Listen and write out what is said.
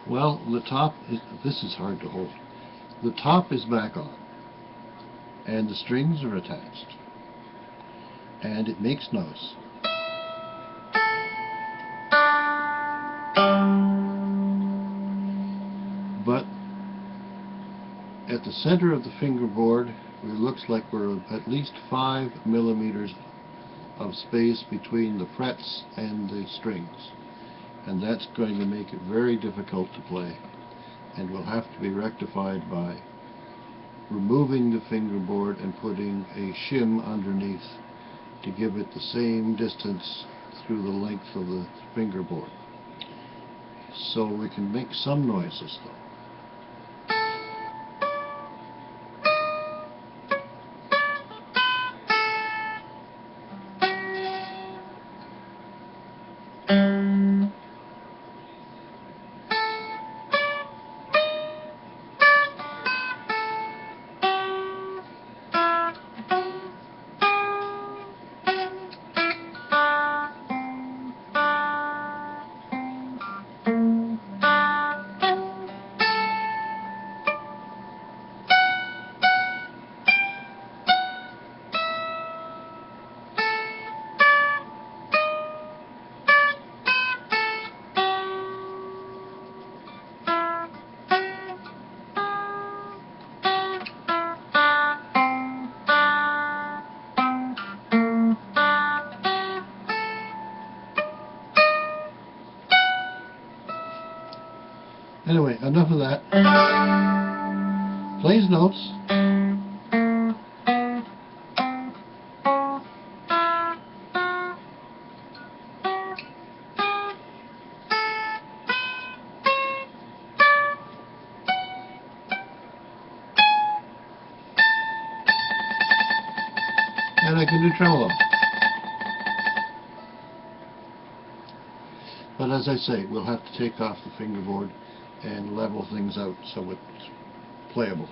Well, the top is, this is hard to hold. The top is back on, and the strings are attached, and it makes noise. But at the center of the fingerboard, it looks like we're at least 5 millimeters of space between the frets and the strings, and that's going to make it very difficult to play, and will have to be rectified by removing the fingerboard and putting a shim underneath to give it the same distance through the length of the fingerboard. So we can make some noises though. Anyway, enough of that. Plays notes. And I can do tremolo. But as I say, we'll have to take off the fingerboard and level things out so it's playable.